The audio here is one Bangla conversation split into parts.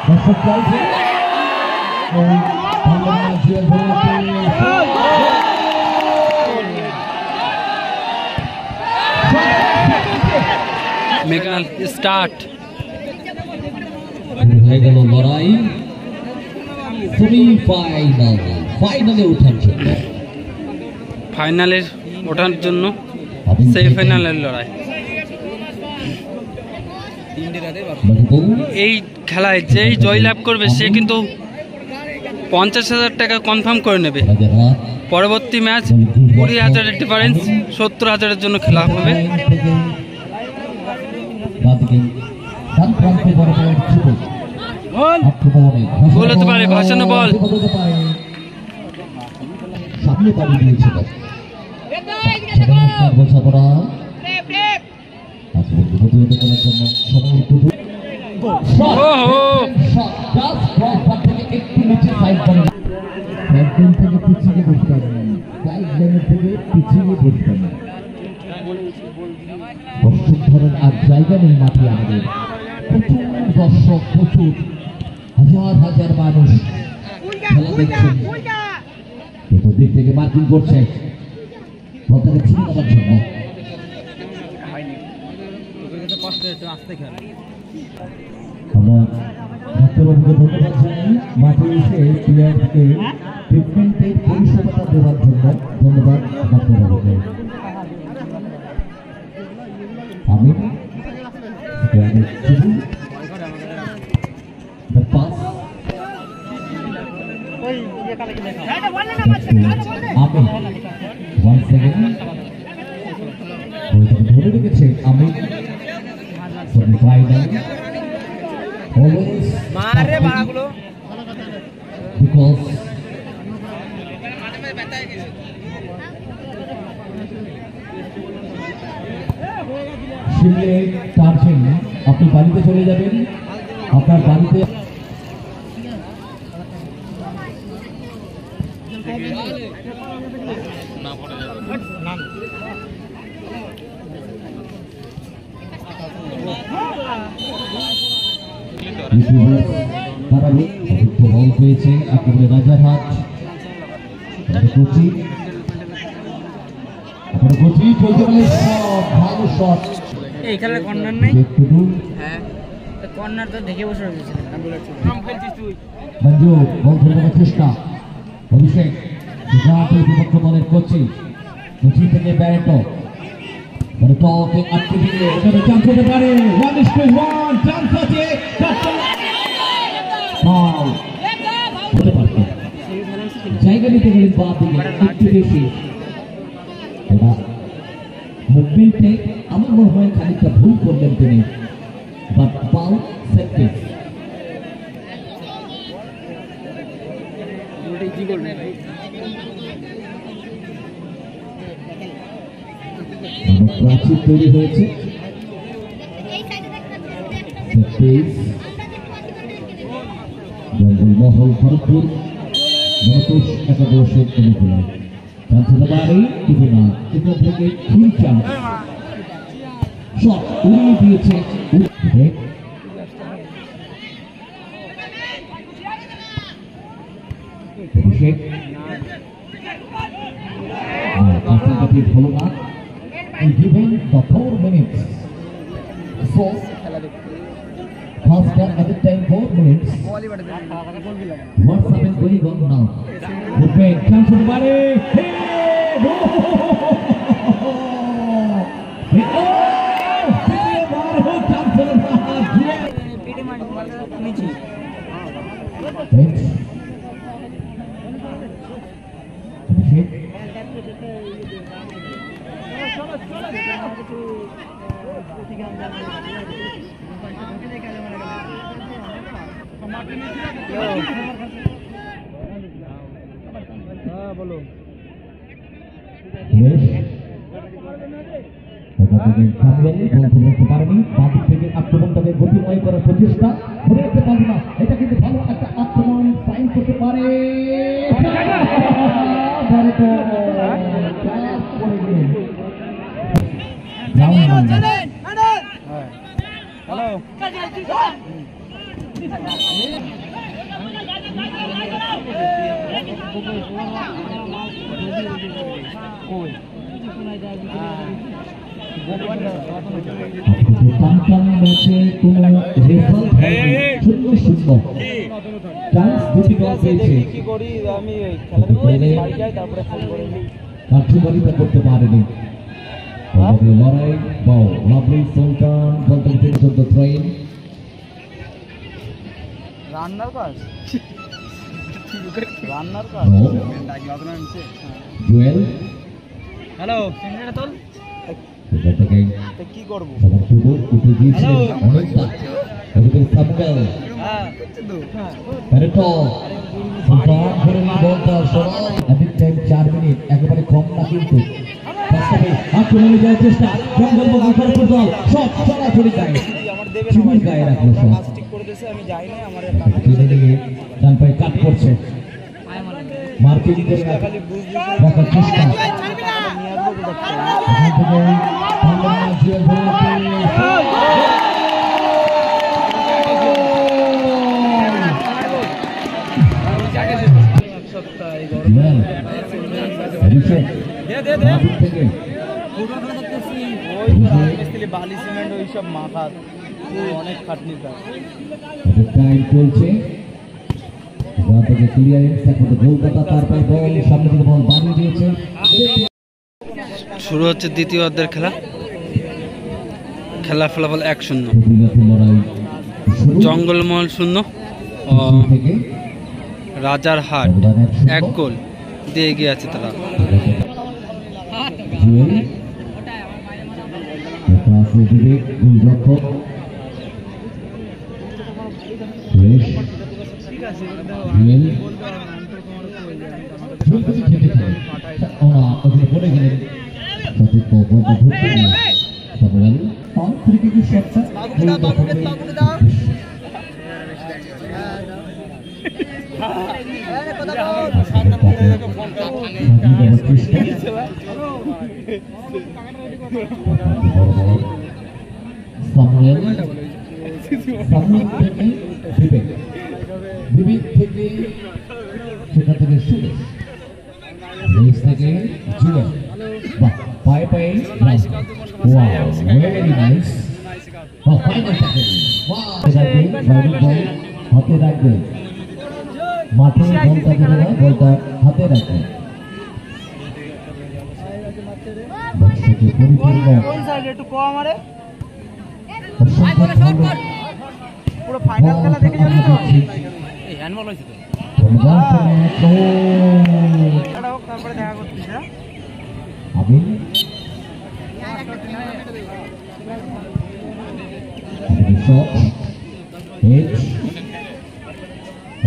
দর্শক চাইছে মেঘাল স্টার্ট হয়ে গেল লড়াই ফাইনালে ওঠার জন্য ফাইনালের ওঠার জন্য সেমিফাইনালের লড়াই। এই খেলায় যেই জয়লাভ করবে সে কিন্তু 50,000 টাকা কনফার্ম করে নেবে। পরবর্তী ম্যাচ 20,000-এর ডিফারেন্স 70,000-এর জন্য খেলা হবে। গোল হতে পারে, ভাসানো বল সামনে পাড়ি দিয়েছিল আর জায়গা নেই মাঠে আমাদের, প্রচুর দর্শক, প্রচুর হাজার হাজার মানুষ খেলা দেখছেন। দিক থেকে মার্কিং করছে বলটাকে ছিনে নেওয়ার জন্য। আমরা ডাক্তারবাবুকে ধন্যবাদ জানাই মাঠে এসে প্লেয়ারকে ট্রিটমেন্টের পরিষেবাটা দেওয়ার জন্য। ধন্যবাদ ডাক্তারবাবুকে। আমি ধরে রেখেছে আমি শিমলে টানছেন, আপনি বাড়িতে চলে যাবেন। আপনার বাড়িতে বল পেয়েছে একেবারে রাজারহাট কোচি চলতে গেলে ভালো শট। এই খেলার কর্নার নেই, হ্যাঁ কর্নার তো দেখে বসে রয়েছে। মঞ্জু বল ধরে রাখার চেষ্টা, অভিষেক বিপক্ষ দলের কোচি থেকে ব্যারেটো ব্যারেটোকে আটকে দিলে এখানে চান্স হতে পারে। 1-1 চান্স আছে, হতে পারত জায়গা নিতে গেলেন বা দিকে একটু বেশি। মুভমেন্টে আমার মনে হয় খানিকটা ভুল করলেন তিনি, বাট পাও সেফটি। প্রাচীর তৈরি হয়েছে, মহল ভরপুর মতোষ একাদশের অনুকূলে চান্স বাড়ি কিন্তু না, এখান থেকে ফুল চান্স শট উড়িয়ে দিয়েছে। অভিষেক হলো না, given the 4 minutes, so first at the time 4 minutes. What's happening going on now? Okay, chance to Bari. বলো আক্রমণটাকে গতিময় করার প্রচেষ্টা, ধরে রাখতে পারবে না, এটা কিন্তু ভালো একটা আক্রমণ সাইন করতে পারে। ম্যাচে কোনো রেজাল্ট শূন্য শূন্য চান্স দুটি দল পেয়েছে কার্যকারিতা করতে পারেনি। লড়াই বাউ লাভলি সুলতান বলতে দ্য ট্রেন রান্নার কাজ জুয়েল হ্যালো কি করবো উঠে গিয়েছিলেন অনেকটা সামগাল সুলতান ধরে বলটা সরাই এদিক টাইম 4 মিনিট একেবারে কম না কিন্তু বাস্তবে আক্রমণে যাওয়ার চেষ্টা জঙ্গল বগার ফুটবল সব সরাসরি গায়ে চিমুর গায়ে রাখলো সব ঠিক করে দিয়েছে আমি যাই না আমার ডান পায়ে কাট করছে মার্কিং করে রাখার চেষ্টা এখান থেকে জুয়েল বালি সিমেন্ট ওইসব মাখা অনেক খাটনি চলছে শুরু হচ্ছে দ্বিতীয় অর্ধের খেলা। খেলা ফলাফল 1-0, জঙ্গলমহল 0 ও রাজারহাট 1 গোল দিয়ে এগিয়ে আছে তারা। সেখান থেকে সুরেশ থেকে জুয়েল পায়ে পায়ে ভেরি নাইস হাতে রাখবে মাঠে বলটা হাতে রাখবে পুরো ফাইনাল খেলা দেখে যাবে তো এই হ্যান্ডবল হইছে তো তারপরে দেখা করতেছ না আমি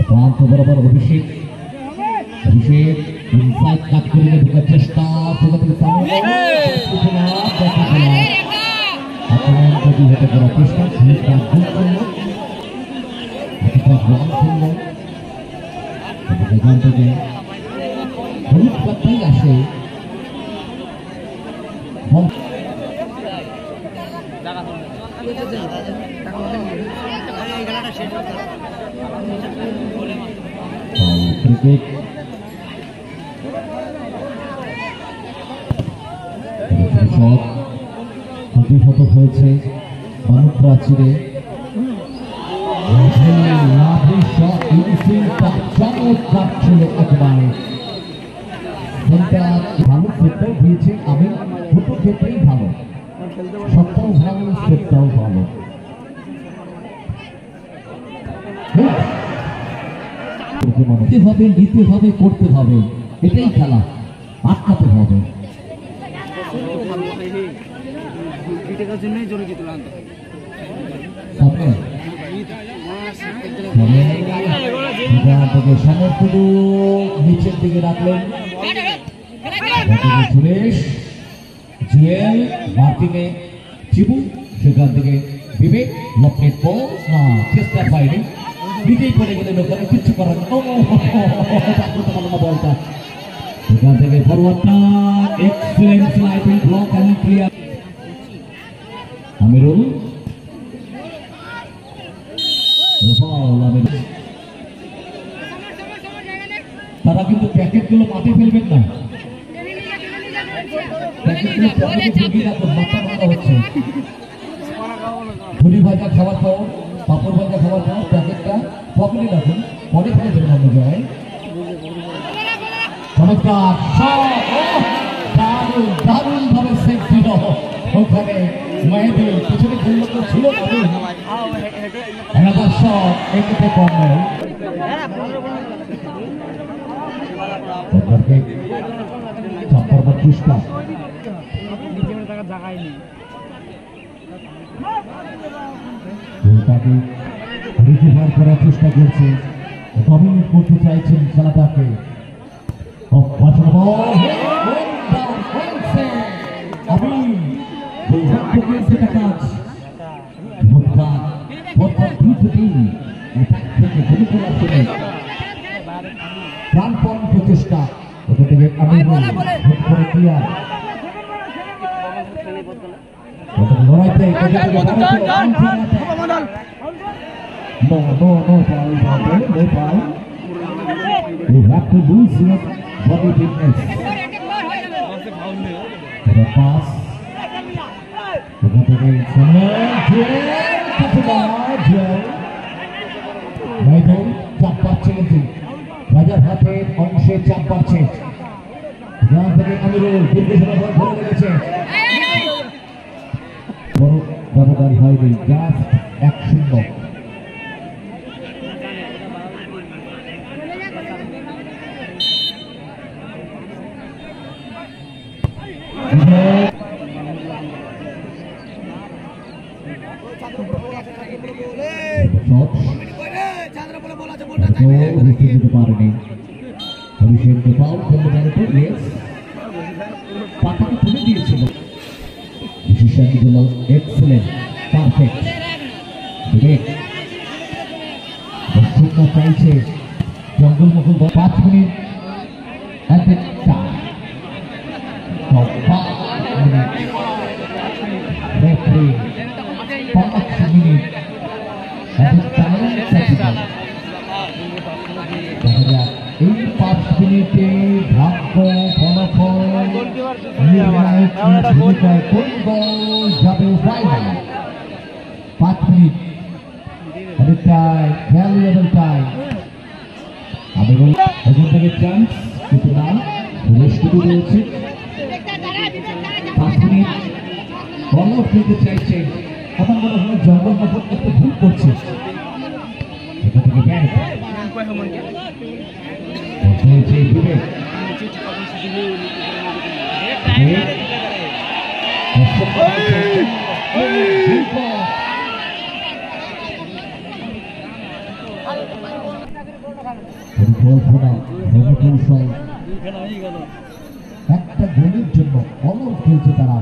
প্রান্ত বরাবর অভিষেক ইনসাইড কাট করে ঢোকার চেষ্টা হতে করার চেষ্টা এখান থেকে হলুদ কার্ডটাই আসে ক্রিকেট প্রতিহত হয়েছে মানব প্রাচীরে চমৎকার ছিল একেবারে ভালো সেটটাও দিয়েছে আমি দুটো ক্ষেত্রেই ভালো সবটাও ভালো সেটটাও ভালো নিতে হবে করতে হবে এটাই খেলা আটকাতে হবে সমর্থন নিচের দিকে রাখলেন সুরেশ জুয়েল মার্কিংয়ে চিবু সেখান থেকে বিবেক লকেট না চেষ্টার বাইরে নিজেই পড়ে গেলেন ওখানে কিচ্ছু করার বলটা সেখান থেকে ফরওয়ার্ডটা excellent sliding block and clear Amirul তারা কিন্তু প্যাকেটগুলো মাঠে ফেলবেন না, প্যাকেটগুলো পকেটে ঢুকিয়ে রাখুন, মাথা ভাঙা হচ্ছে। ঝুড়ি ভাজা খাবার খাও, পাপড় ভাজা খাবার খাও, প্যাকেটটা পকেটে রাখুন, পরে ফেলে দেবেন অন্য জায়গায়। চমৎকার দারুণ দারুণ ভাবে সেভ ছিল ওখানে। মেহেদি পিছনে গোলক ছিল এলাকার সব একেতে কম নয়। চেষ্টা রিকভার করার চেষ্টা করছে, ডমিনেট করতে চাইছেন খেলাটাকে। প্রাণপণ প্রচেষ্টা ওটা থেকে আমি লড়াইতে No foul. You have to lose your body fitness. The pass. চাপ পাচ্ছে কিন্তু রাজার হাতের অংশে চাপ পাচ্ছে। এখান থেকে আমিরুল দীর্ঘ ধরে লেগেছে, বড় ব্যবধান হয়নি, জাস্ট 1-0। পারেনি অভিষেক গোপাল পাতাকে তুলে দিয়েছিল। বিশেষজ্ঞ হল এক্সেলেন্ট, পারফেক্ট। দর্শকরা চাইছে জঙ্গলমহল 5 মিনিট রেফারি 5 মিনিট এই 5 মিনিটে ভাগ্য ফলাফল ভূমিকায় কোন দল যাবে ফাইনাল। 5 minute valuable time. আমি এখান থেকে চান্স কিন্তু না, শুরু রয়েছে। 5 মিনিট বল খেলতে চাইছে, এখন মনে হয় জঙ্গলমহল একটু ভুল করছে। এখান থেকে ব্যাট একটা গোলের জন্য অলআউট খেলছে তারা।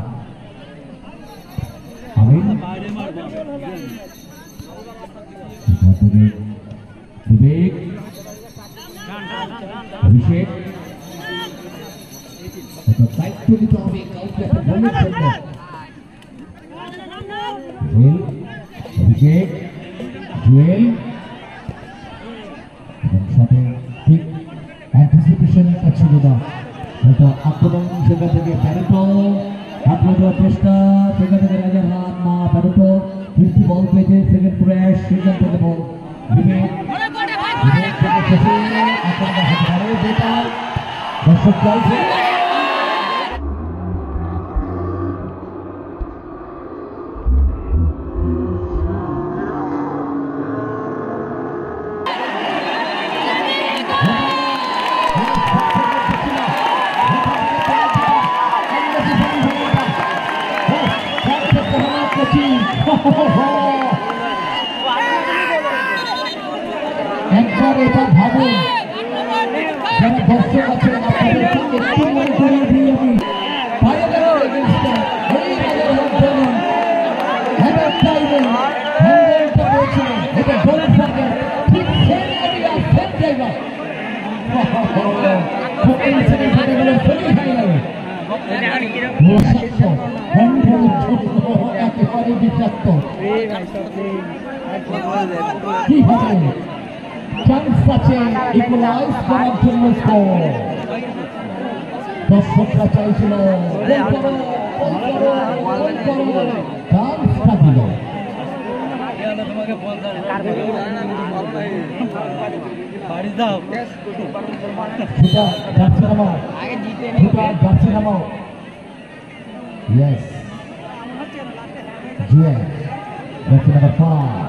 বিবেক, অভিষেক দায়িত্ব নিতে হবে কাউকে একটা গোলের জন্য। অভিষেক, জুয়েল সাথে ঠিক অ্যান্টিসিপেশনটা ছিল না, হয়তো আক্রমণ সেখান থেকে প্যারেটো হাতে দেওয়ার চেষ্টা, সেখান থেকে রাজার হাত না, প্যারেটো ফিরতি বল পেয়েছে, সেকেন্ড ক্র্যাশ, সেখান থেকে বল বিবেক দর্শক চাইছে একবার এটা ভাবুন, যারা দর্শক আছেন আপনাদের একটু মনে করিয়ে দিই আমি, একেবারে বিষাক্ত। কি হবে চান্স আছে ইকুয়ালাইজ করার জন্য স্কোর দর্শকরা চাইছিল চান্সটা দিল সেটা যাচ্ছে নামাও সেটা যাচ্ছে নামাও ইয়েস জিয়া যাচ্ছে নাম্বার 5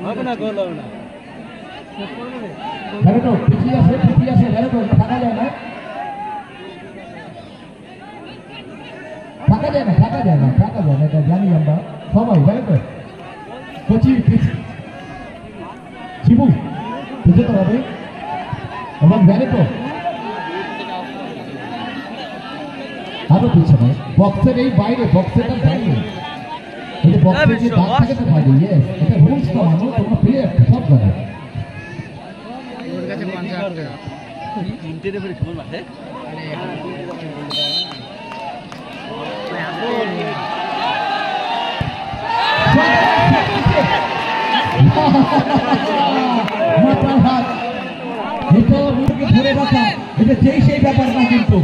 হবে না গোল হবে না ধরে তো পিছিয়ে আসে ধরে তো থাকা যায় না এটা জানি আমরা সবাই জানি তো কোচি শিবু বুঝতে তো হবে এবং জানি তো আরো পিছনে বক্সের এই বাইরে বক্সের বাইরে এই যে বক্সের যে দাগ থাকে তো বাইরে ইয়েস এটা রুলস তো মানো তোমরা প্লেয়ার সব জানো ধরে রাখা এটা সেই ব্যাপার না কিন্তু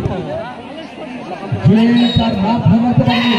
তার রাত ভাঙাতে পারেনি